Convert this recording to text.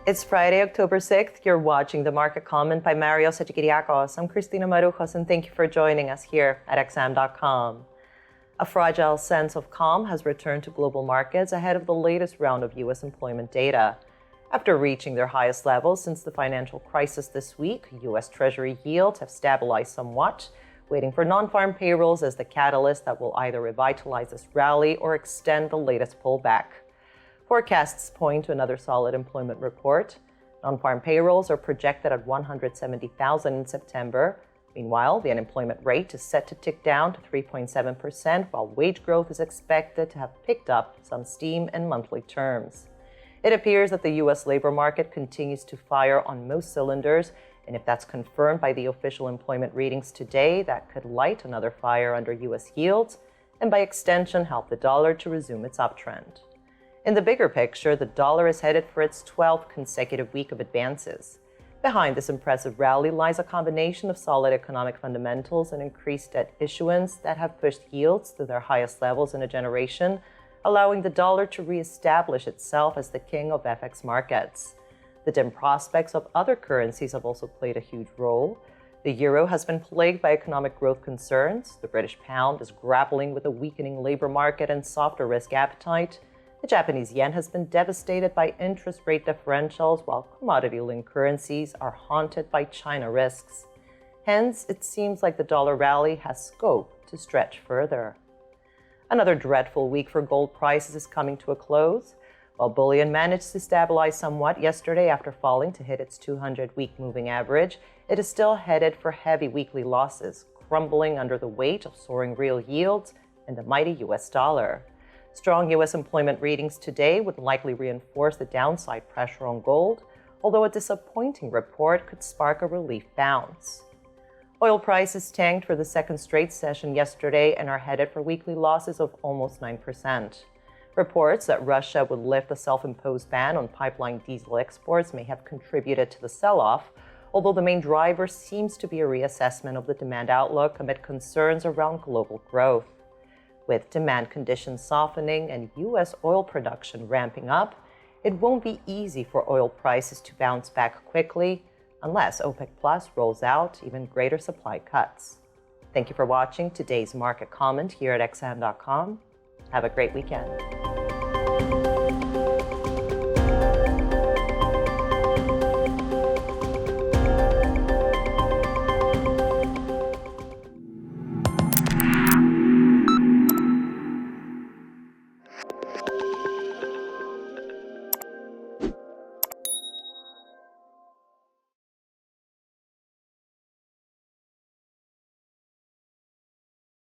It's Friday, October 6th. You're watching The Market Comment by Mario Sachikiriakos. I'm Christina Marujos, and thank you for joining us here at XM.com. A fragile sense of calm has returned to global markets ahead of the latest round of U.S. employment data. After reaching their highest levels since the financial crisis this week, U.S. Treasury yields have stabilized somewhat, waiting for non-farm payrolls as the catalyst that will either revitalize this rally or extend the latest pullback. Forecasts point to another solid employment report. Non-farm payrolls are projected at 170,000 in September. Meanwhile, the unemployment rate is set to tick down to 3.7%, while wage growth is expected to have picked up some steam in monthly terms. It appears that the U.S. labor market continues to fire on most cylinders, and if that's confirmed by the official employment readings today, that could light another fire under U.S. yields, and by extension help the dollar to resume its uptrend. In the bigger picture, the dollar is headed for its 12th consecutive week of advances. Behind this impressive rally lies a combination of solid economic fundamentals and increased debt issuance that have pushed yields to their highest levels in a generation, allowing the dollar to reestablish itself as the king of FX markets. The dim prospects of other currencies have also played a huge role. The euro has been plagued by economic growth concerns. The British pound is grappling with a weakening labor market and softer risk appetite. The Japanese yen has been devastated by interest rate differentials, while commodity-linked currencies are haunted by China risks. Hence, it seems like the dollar rally has scope to stretch further. Another dreadful week for gold prices is coming to a close. While bullion managed to stabilize somewhat yesterday after falling to hit its 200-week moving average, it is still headed for heavy weekly losses, crumbling under the weight of soaring real yields and the mighty U.S. dollar. Strong U.S. employment readings today would likely reinforce the downside pressure on gold, although a disappointing report could spark a relief bounce. Oil prices tanked for the second straight session yesterday and are headed for weekly losses of almost 9%. Reports that Russia would lift the self-imposed ban on pipeline diesel exports may have contributed to the sell-off, although the main driver seems to be a reassessment of the demand outlook amid concerns around global growth. With demand conditions softening and U.S. oil production ramping up, it won't be easy for oil prices to bounce back quickly unless OPEC Plus rolls out even greater supply cuts. Thank you for watching today's market comment here at XM.com. Have a great weekend.